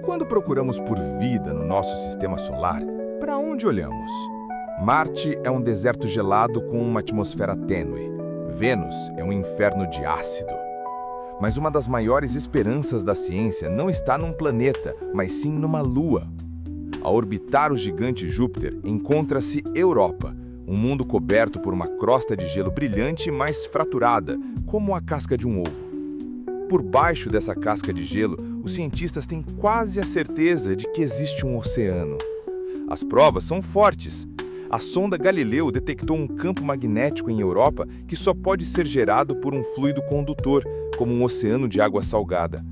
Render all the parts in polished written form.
Quando procuramos por vida no nosso sistema solar, para onde olhamos? Marte é um deserto gelado com uma atmosfera tênue. Vênus é um inferno de ácido. Mas uma das maiores esperanças da ciência não está num planeta, mas sim numa lua. A orbitar o gigante Júpiter encontra-se Europa, um mundo coberto por uma crosta de gelo brilhante, mas fraturada, como a casca de um ovo. Por baixo dessa casca de gelo, os cientistas têm quase a certeza de que existe um oceano. As provas são fortes. A sonda Galileu detectou um campo magnético em Europa que só pode ser gerado por um fluido condutor, como um oceano de água salgada.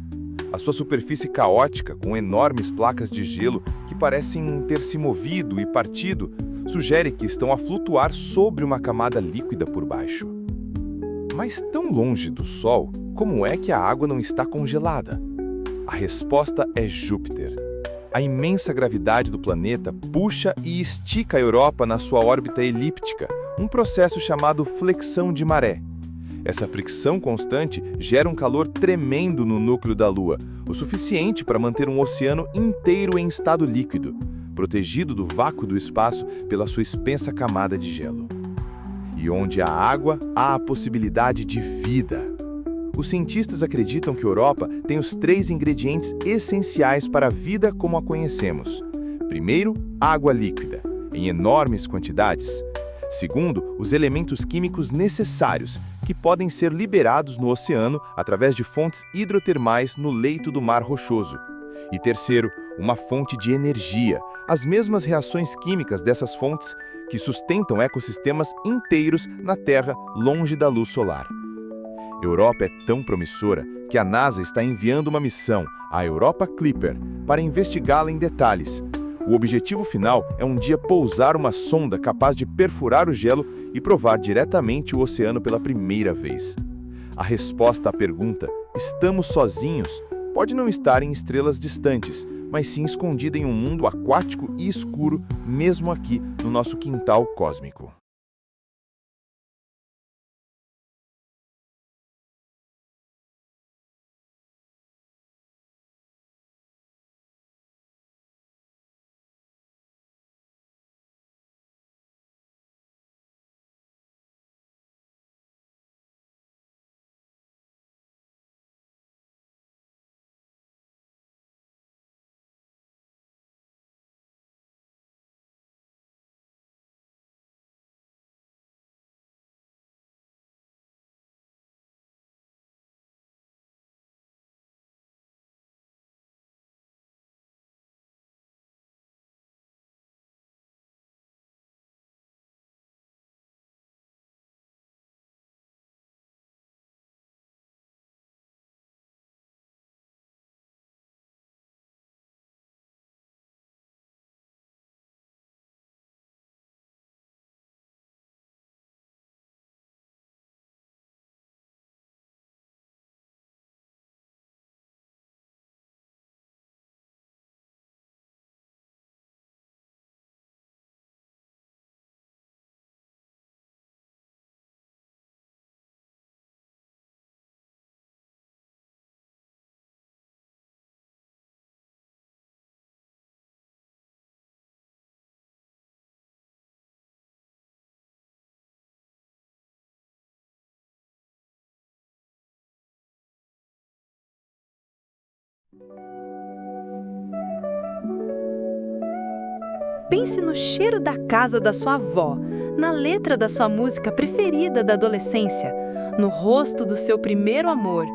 A sua superfície caótica, com enormes placas de gelo que parecem ter se movido e partido, sugere que estão a flutuar sobre uma camada líquida por baixo. Mas tão longe do Sol, como é que a água não está congelada? A resposta é Júpiter. A imensa gravidade do planeta puxa e estica a Europa na sua órbita elíptica, um processo chamado flexão de maré. Essa fricção constante gera um calor tremendo no núcleo da Lua, o suficiente para manter um oceano inteiro em estado líquido, protegido do vácuo do espaço pela sua espessa camada de gelo. E onde há água, há a possibilidade de vida. Os cientistas acreditam que Europa tem os 3 ingredientes essenciais para a vida como a conhecemos. Primeiro, água líquida, em enormes quantidades. Segundo, os elementos químicos necessários, que podem ser liberados no oceano através de fontes hidrotermais no leito do Mar Rochoso. E terceiro, uma fonte de energia, as mesmas reações químicas dessas fontes que sustentam ecossistemas inteiros na Terra longe da luz solar. Europa é tão promissora que a NASA está enviando uma missão, a Europa Clipper, para investigá-la em detalhes. O objetivo final é um dia pousar uma sonda capaz de perfurar o gelo e provar diretamente o oceano pela primeira vez. A resposta à pergunta, estamos sozinhos, pode não estar em estrelas distantes, mas sim escondida em um mundo aquático e escuro, mesmo aqui no nosso quintal cósmico. Pense no cheiro da casa da sua avó, na letra da sua música preferida da adolescência, no rosto do seu primeiro amor.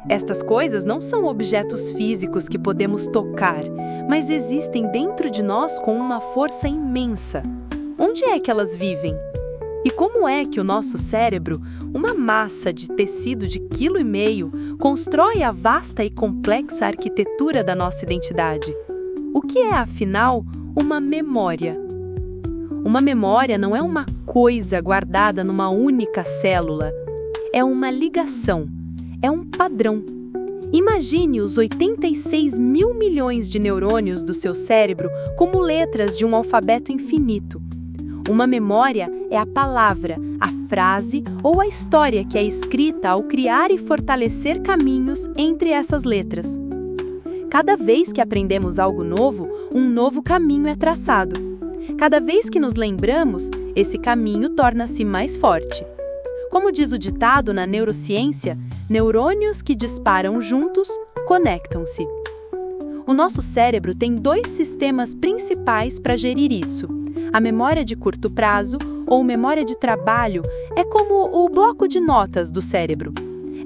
Estas coisas não são objetos físicos que podemos tocar, mas existem dentro de nós com uma força imensa. Onde é que elas vivem? E como é que o nosso cérebro, uma massa de tecido de 1,5 kg, constrói a vasta e complexa arquitetura da nossa identidade? O que é, afinal, uma memória? Uma memória não é uma coisa guardada numa única célula. É uma ligação, é um padrão. Imagine os 86 mil milhões de neurônios do seu cérebro como letras de um alfabeto infinito. Uma memória é a palavra, a frase ou a história que é escrita ao criar e fortalecer caminhos entre essas letras. Cada vez que aprendemos algo novo, um novo caminho é traçado. Cada vez que nos lembramos, esse caminho torna-se mais forte. Como diz o ditado na neurociência, neurônios que disparam juntos conectam-se. O nosso cérebro tem dois sistemas principais para gerir isso. A memória de curto prazo, ou memória de trabalho, é como o bloco de notas do cérebro.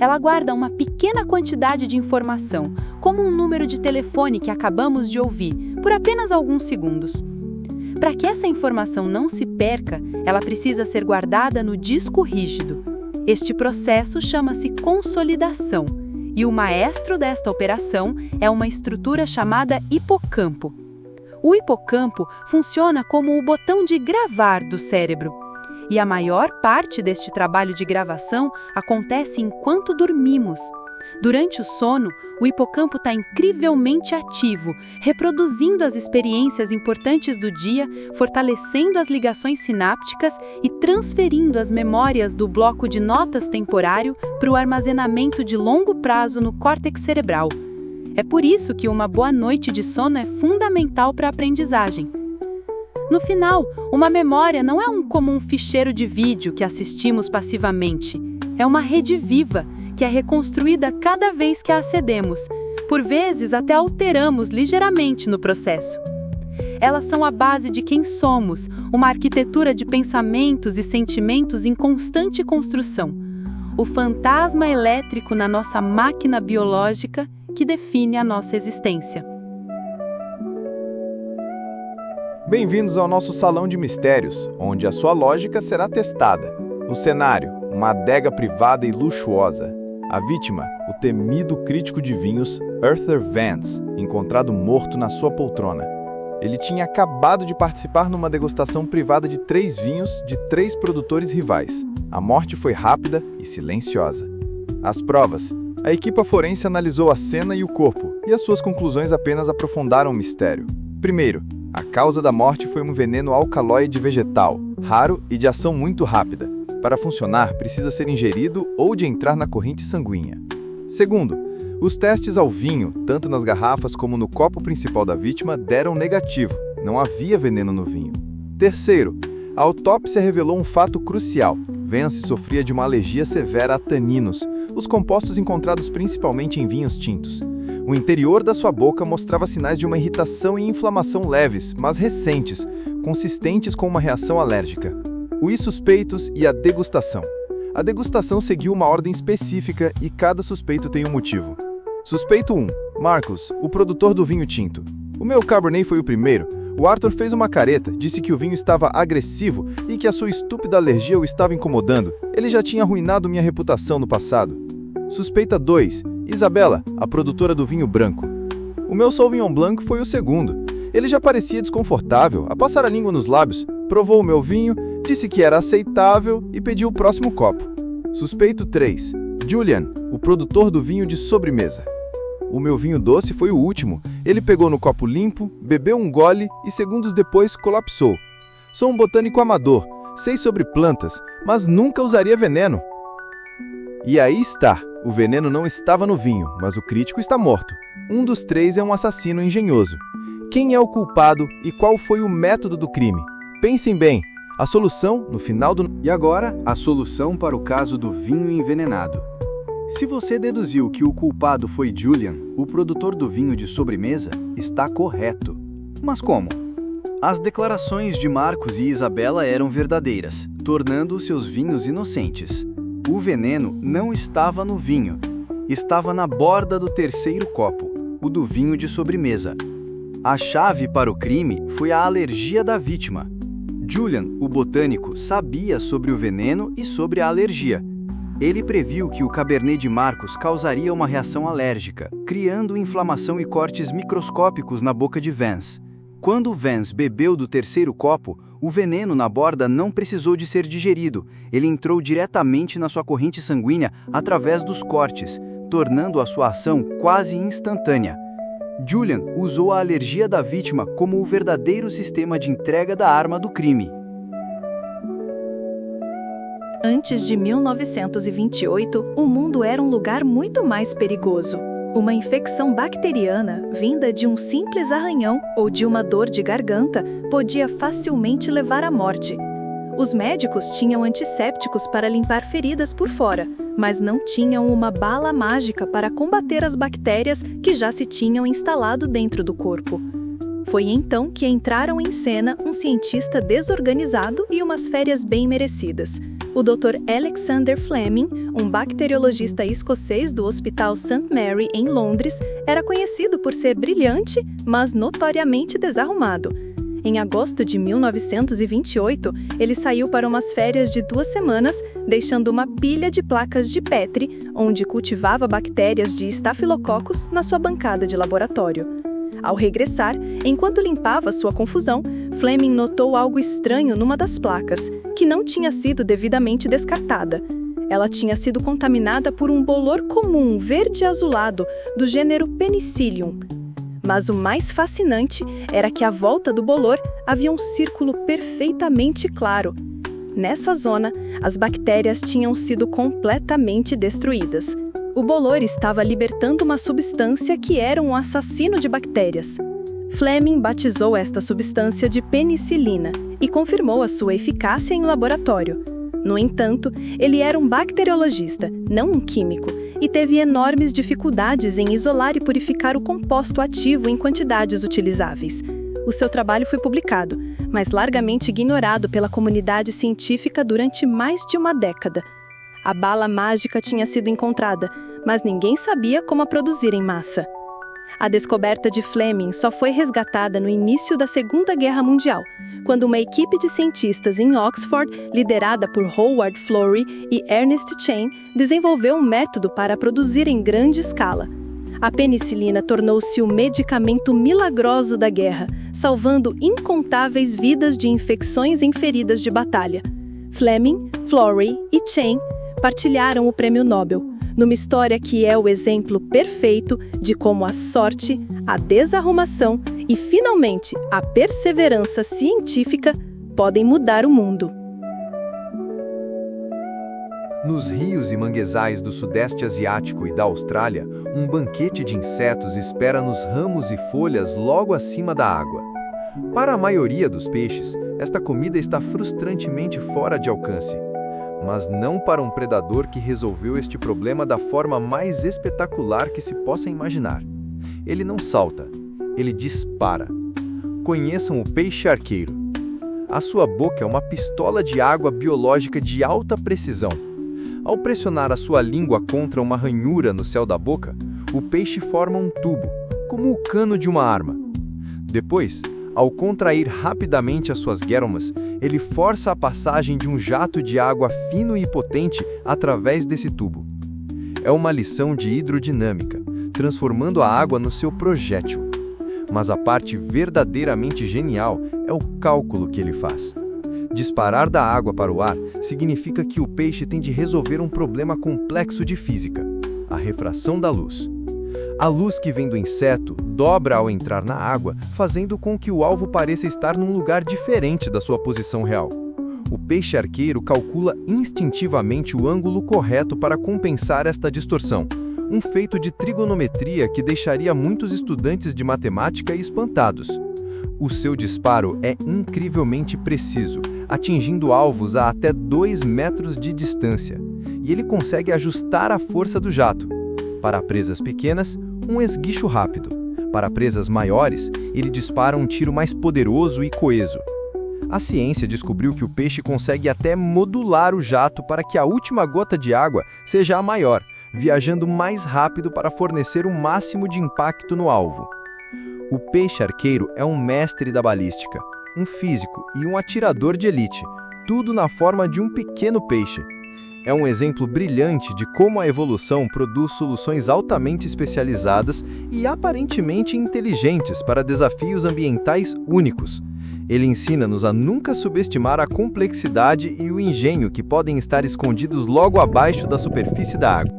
Ela guarda uma pequena quantidade de informação, como um número de telefone que acabamos de ouvir, por apenas alguns segundos. Para que essa informação não se perca, ela precisa ser guardada no disco rígido. Este processo chama-se consolidação, e o maestro desta operação é uma estrutura chamada hipocampo. O hipocampo funciona como o botão de gravar do cérebro. E a maior parte deste trabalho de gravação acontece enquanto dormimos. Durante o sono, o hipocampo está incrivelmente ativo, reproduzindo as experiências importantes do dia, fortalecendo as ligações sinápticas e transferindo as memórias do bloco de notas temporário para o armazenamento de longo prazo no córtex cerebral. É por isso que uma boa noite de sono é fundamental para a aprendizagem. No final, uma memória não é como um ficheiro de vídeo que assistimos passivamente. É uma rede viva, que é reconstruída cada vez que a acedemos. Por vezes, até alteramos ligeiramente no processo. Elas são a base de quem somos, uma arquitetura de pensamentos e sentimentos em constante construção. O fantasma elétrico na nossa máquina biológica que define a nossa existência. Bem-vindos ao nosso Salão de Mistérios, onde a sua lógica será testada. No cenário, uma adega privada e luxuosa. A vítima, o temido crítico de vinhos Arthur Vance, encontrado morto na sua poltrona. Ele tinha acabado de participar numa degustação privada de 3 vinhos de 3 produtores rivais. A morte foi rápida e silenciosa. As provas. A equipa forense analisou a cena e o corpo, e as suas conclusões apenas aprofundaram o mistério. Primeiro, a causa da morte foi um veneno alcaloide vegetal, raro e de ação muito rápida. Para funcionar, precisa ser ingerido ou de entrar na corrente sanguínea. Segundo, os testes ao vinho, tanto nas garrafas como no copo principal da vítima, deram negativo. Não havia veneno no vinho. Terceiro, a autópsia revelou um fato crucial. Vance sofria de uma alergia severa a taninos, os compostos encontrados principalmente em vinhos tintos. O interior da sua boca mostrava sinais de uma irritação e inflamação leves, mas recentes, consistentes com uma reação alérgica. Os suspeitos e a degustação. A degustação seguiu uma ordem específica e cada suspeito tem um motivo. Suspeito 1. Marcos, o produtor do vinho tinto. O meu Cabernet foi o primeiro. O Arthur fez uma careta, disse que o vinho estava agressivo e que a sua estúpida alergia o estava incomodando. Ele já tinha arruinado minha reputação no passado. Suspeita 2. Isabela, a produtora do vinho branco. O meu Sauvignon Blanc foi o segundo. Ele já parecia desconfortável, a passar a língua nos lábios, provou o meu vinho, disse que era aceitável e pediu o próximo copo. Suspeito 3. Julian, o produtor do vinho de sobremesa. O meu vinho doce foi o último. Ele pegou no copo limpo, bebeu um gole e segundos depois colapsou. Sou um botânico amador, sei sobre plantas, mas nunca usaria veneno. E aí está. O veneno não estava no vinho, mas o crítico está morto. Um dos 3 é um assassino engenhoso. Quem é o culpado e qual foi o método do crime? Pensem bem. A solução, no final do... E agora, a solução para o caso do vinho envenenado. Se você deduziu que o culpado foi Julian, o produtor do vinho de sobremesa, está correto. Mas como? As declarações de Marcos e Isabela eram verdadeiras, tornando os seus vinhos inocentes. O veneno não estava no vinho, estava na borda do terceiro copo, o do vinho de sobremesa. A chave para o crime foi a alergia da vítima. Julian, o botânico, sabia sobre o veneno e sobre a alergia. Ele previu que o Cabernet de Marcos causaria uma reação alérgica, criando inflamação e cortes microscópicos na boca de Vance. Quando Vance bebeu do terceiro copo, o veneno na borda não precisou de ser digerido, ele entrou diretamente na sua corrente sanguínea através dos cortes, tornando a sua ação quase instantânea. Julian usou a alergia da vítima como o verdadeiro sistema de entrega da arma do crime. Antes de 1928, o mundo era um lugar muito mais perigoso. Uma infecção bacteriana vinda de um simples arranhão ou de uma dor de garganta podia facilmente levar à morte. Os médicos tinham antissépticos para limpar feridas por fora, mas não tinham uma bala mágica para combater as bactérias que já se tinham instalado dentro do corpo. Foi então que entraram em cena um cientista desorganizado e umas férias bem merecidas. O Dr. Alexander Fleming, um bacteriologista escocês do Hospital St. Mary, em Londres, era conhecido por ser brilhante, mas notoriamente desarrumado. Em agosto de 1928, ele saiu para umas férias de 2 semanas, deixando uma pilha de placas de Petri, onde cultivava bactérias de Staphylococcus, na sua bancada de laboratório. Ao regressar, enquanto limpava sua confusão, Fleming notou algo estranho numa das placas, que não tinha sido devidamente descartada. Ela tinha sido contaminada por um bolor comum verde-azulado do gênero Penicillium. Mas o mais fascinante era que à volta do bolor havia um círculo perfeitamente claro. Nessa zona, as bactérias tinham sido completamente destruídas. O bolor estava libertando uma substância que era um assassino de bactérias. Fleming batizou esta substância de penicilina e confirmou a sua eficácia em laboratório. No entanto, ele era um bacteriologista, não um químico, e teve enormes dificuldades em isolar e purificar o composto ativo em quantidades utilizáveis. O seu trabalho foi publicado, mas largamente ignorado pela comunidade científica durante mais de uma década. A bala mágica tinha sido encontrada, mas ninguém sabia como a produzir em massa. A descoberta de Fleming só foi resgatada no início da Segunda Guerra Mundial, quando uma equipe de cientistas em Oxford, liderada por Howard Florey e Ernest Chain, desenvolveu um método para produzir em grande escala. A penicilina tornou-se o medicamento milagroso da guerra, salvando incontáveis vidas de infecções em feridas de batalha. Fleming, Florey e Chain partilharam o Prêmio Nobel, numa história que é o exemplo perfeito de como a sorte, a desarrumação e, finalmente, a perseverança científica podem mudar o mundo. Nos rios e manguezais do Sudeste Asiático e da Austrália, um banquete de insetos espera nos ramos e folhas logo acima da água. Para a maioria dos peixes, esta comida está frustrantemente fora de alcance. Mas não para um predador que resolveu este problema da forma mais espetacular que se possa imaginar. Ele não salta, ele dispara. Conheçam o peixe arqueiro. A sua boca é uma pistola de água biológica de alta precisão. Ao pressionar a sua língua contra uma ranhura no céu da boca, o peixe forma um tubo, como o cano de uma arma. Depois, ao contrair rapidamente as suas guermas, ele força a passagem de um jato de água fino e potente através desse tubo. É uma lição de hidrodinâmica, transformando a água no seu projétil. Mas a parte verdadeiramente genial é o cálculo que ele faz. Disparar da água para o ar significa que o peixe tem de resolver um problema complexo de física, a refração da luz. A luz que vem do inseto dobra ao entrar na água, fazendo com que o alvo pareça estar num lugar diferente da sua posição real. O peixe arqueiro calcula instintivamente o ângulo correto para compensar esta distorção, um feito de trigonometria que deixaria muitos estudantes de matemática espantados. O seu disparo é incrivelmente preciso, atingindo alvos a até 2 metros de distância, e ele consegue ajustar a força do jato. Para presas pequenas, um esguicho rápido. Para presas maiores, ele dispara um tiro mais poderoso e coeso. A ciência descobriu que o peixe consegue até modular o jato para que a última gota de água seja a maior, viajando mais rápido para fornecer o máximo de impacto no alvo. O peixe arqueiro é um mestre da balística, um físico e um atirador de elite, tudo na forma de um pequeno peixe. É um exemplo brilhante de como a evolução produz soluções altamente especializadas e aparentemente inteligentes para desafios ambientais únicos. Ele ensina-nos a nunca subestimar a complexidade e o engenho que podem estar escondidos logo abaixo da superfície da água.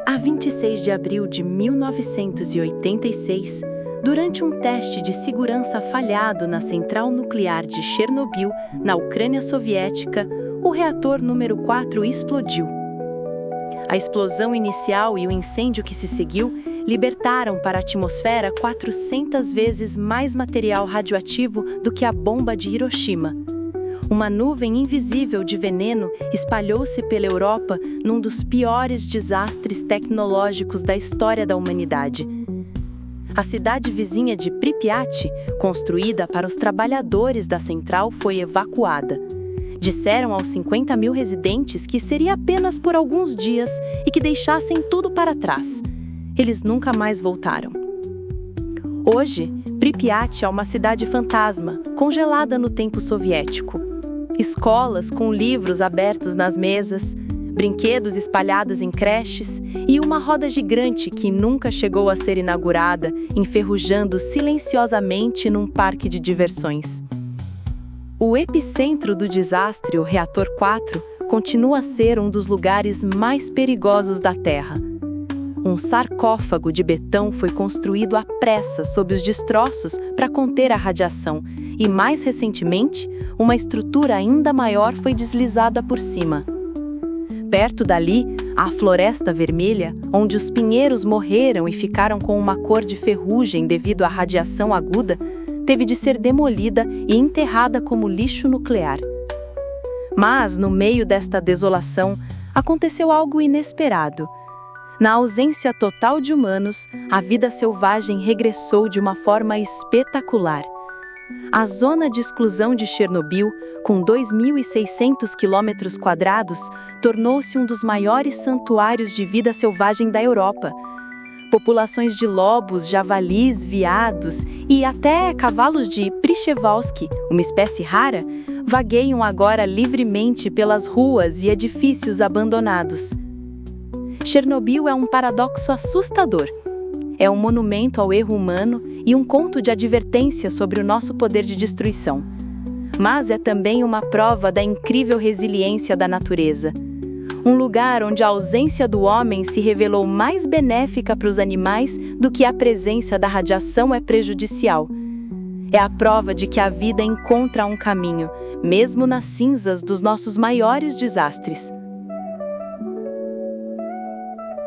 A 26 de abril de 1986, durante um teste de segurança falhado na central nuclear de Chernobyl, na Ucrânia soviética, o reator número 4 explodiu. A explosão inicial e o incêndio que se seguiu libertaram para a atmosfera 400 vezes mais material radioativo do que a bomba de Hiroshima. Uma nuvem invisível de veneno espalhou-se pela Europa num dos piores desastres tecnológicos da história da humanidade. A cidade vizinha de Pripyat, construída para os trabalhadores da central, foi evacuada. Disseram aos 50 mil residentes que seria apenas por alguns dias e que deixassem tudo para trás. Eles nunca mais voltaram. Hoje, Pripyat é uma cidade fantasma, congelada no tempo soviético. Escolas com livros abertos nas mesas, brinquedos espalhados em creches e uma roda gigante que nunca chegou a ser inaugurada, enferrujando silenciosamente num parque de diversões. O epicentro do desastre, o Reator 4, continua a ser um dos lugares mais perigosos da Terra. Um sarcófago de betão foi construído à pressa sob os destroços para conter a radiação e, mais recentemente, uma estrutura ainda maior foi deslizada por cima. Perto dali, a Floresta Vermelha, onde os pinheiros morreram e ficaram com uma cor de ferrugem devido à radiação aguda, teve de ser demolida e enterrada como lixo nuclear. Mas, no meio desta desolação, aconteceu algo inesperado. Na ausência total de humanos, a vida selvagem regressou de uma forma espetacular. A zona de exclusão de Chernobyl, com 2.600 km², tornou-se um dos maiores santuários de vida selvagem da Europa. Populações de lobos, javalis, veados e até cavalos de Przewalski, uma espécie rara, vagueiam agora livremente pelas ruas e edifícios abandonados. Chernobyl é um paradoxo assustador. É um monumento ao erro humano e um conto de advertência sobre o nosso poder de destruição. Mas é também uma prova da incrível resiliência da natureza. Um lugar onde a ausência do homem se revelou mais benéfica para os animais do que a presença da radiação é prejudicial. É a prova de que a vida encontra um caminho, mesmo nas cinzas dos nossos maiores desastres.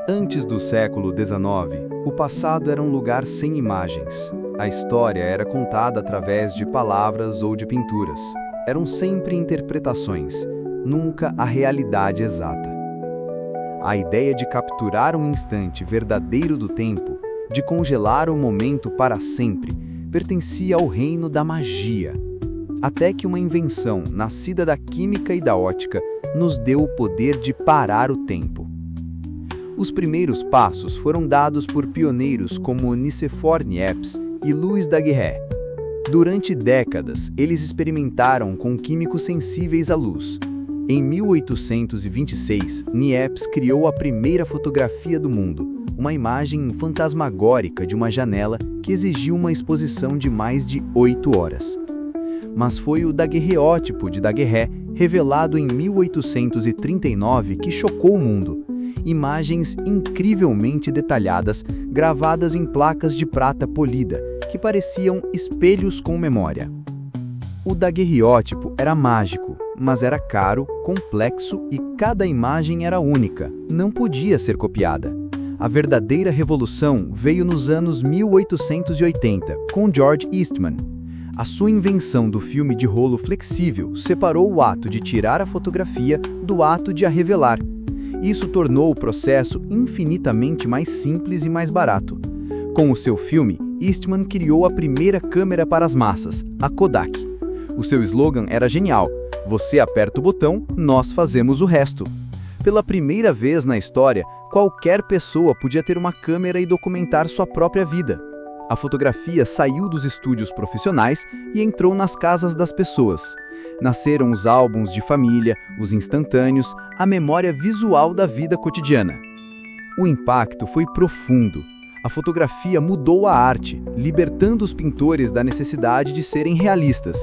Antes do século XIX, o passado era um lugar sem imagens. A história era contada através de palavras ou de pinturas. Eram sempre interpretações, nunca a realidade exata. A ideia de capturar um instante verdadeiro do tempo, de congelar o momento para sempre, pertencia ao reino da magia. Até que uma invenção, nascida da química e da ótica, nos deu o poder de parar o tempo. Os primeiros passos foram dados por pioneiros como Nicéphore Niepce e Louis Daguerre. Durante décadas, eles experimentaram com químicos sensíveis à luz. Em 1826, Niepce criou a primeira fotografia do mundo, uma imagem fantasmagórica de uma janela que exigiu uma exposição de mais de 8 horas. Mas foi o daguerreótipo de Daguerre, revelado em 1839, que chocou o mundo. Imagens incrivelmente detalhadas, gravadas em placas de prata polida, que pareciam espelhos com memória. O daguerreótipo era mágico, mas era caro, complexo e cada imagem era única, não podia ser copiada. A verdadeira revolução veio nos anos 1880, com George Eastman. A sua invenção do filme de rolo flexível separou o ato de tirar a fotografia do ato de a revelar. Isso tornou o processo infinitamente mais simples e mais barato. Com o seu filme, Eastman criou a primeira câmera para as massas, a Kodak. O seu slogan era genial: "Você aperta o botão, nós fazemos o resto". Pela primeira vez na história, qualquer pessoa podia ter uma câmera e documentar sua própria vida. A fotografia saiu dos estúdios profissionais e entrou nas casas das pessoas. Nasceram os álbuns de família, os instantâneos, a memória visual da vida cotidiana. O impacto foi profundo. A fotografia mudou a arte, libertando os pintores da necessidade de serem realistas.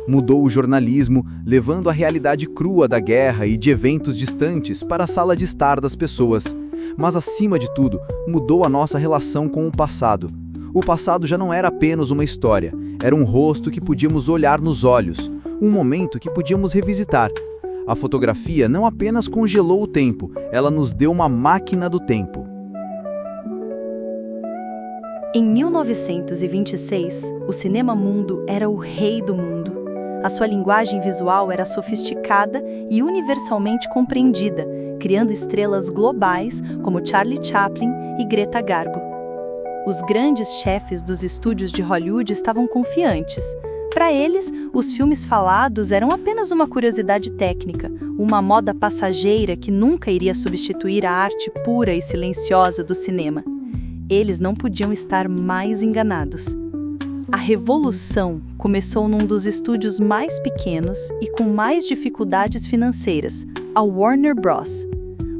Mudou o jornalismo, levando a realidade crua da guerra e de eventos distantes para a sala de estar das pessoas. Mas, acima de tudo, mudou a nossa relação com o passado. O passado já não era apenas uma história, era um rosto que podíamos olhar nos olhos, um momento que podíamos revisitar. A fotografia não apenas congelou o tempo, ela nos deu uma máquina do tempo. Em 1926, o cinema mudo era o rei do mundo. A sua linguagem visual era sofisticada e universalmente compreendida, criando estrelas globais como Charlie Chaplin e Greta Garbo. Os grandes chefes dos estúdios de Hollywood estavam confiantes. Para eles, os filmes falados eram apenas uma curiosidade técnica, uma moda passageira que nunca iria substituir a arte pura e silenciosa do cinema. Eles não podiam estar mais enganados. A revolução começou num dos estúdios mais pequenos e com mais dificuldades financeiras, a Warner Bros.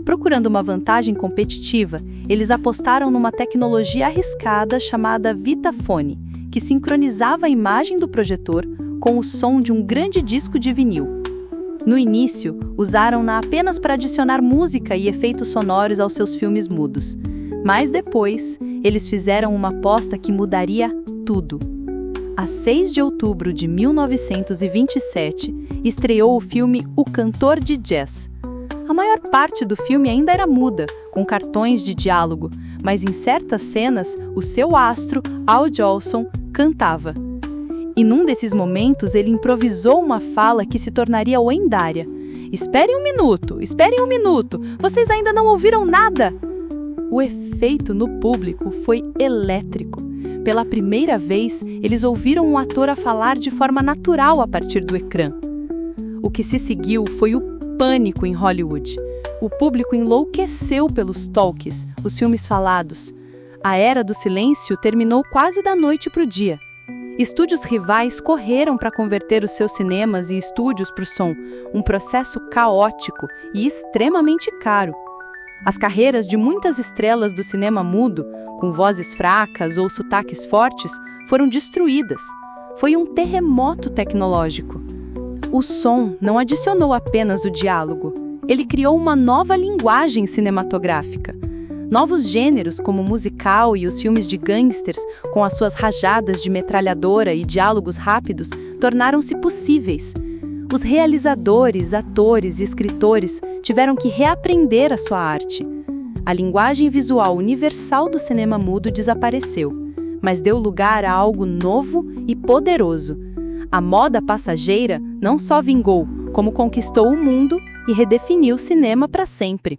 Procurando uma vantagem competitiva, eles apostaram numa tecnologia arriscada chamada Vitaphone, que sincronizava a imagem do projetor com o som de um grande disco de vinil. No início, usaram-na apenas para adicionar música e efeitos sonoros aos seus filmes mudos. Mas depois, eles fizeram uma aposta que mudaria tudo. A 6 de outubro de 1927, estreou o filme O Cantor de Jazz. A maior parte do filme ainda era muda, com cartões de diálogo, mas em certas cenas, o seu astro, Al Jolson, cantava. E num desses momentos, ele improvisou uma fala que se tornaria lendária. Esperem um minuto, vocês ainda não ouviram nada!" O efeito no público foi elétrico. Pela primeira vez, eles ouviram um ator a falar de forma natural a partir do ecrã. O que se seguiu foi o pânico em Hollywood. O público enlouqueceu pelos talkies, os filmes falados. A era do silêncio terminou quase da noite para o dia. Estúdios rivais correram para converter os seus cinemas e estúdios para o som, um processo caótico e extremamente caro. As carreiras de muitas estrelas do cinema mudo, com vozes fracas ou sotaques fortes, foram destruídas. Foi um terremoto tecnológico. O som não adicionou apenas o diálogo. Ele criou uma nova linguagem cinematográfica. Novos gêneros, como o musical e os filmes de gangsters, com as suas rajadas de metralhadora e diálogos rápidos, tornaram-se possíveis. Os realizadores, atores e escritores tiveram que reaprender a sua arte. A linguagem visual universal do cinema mudo desapareceu, mas deu lugar a algo novo e poderoso. A moda passageira não só vingou, como conquistou o mundo e redefiniu o cinema para sempre.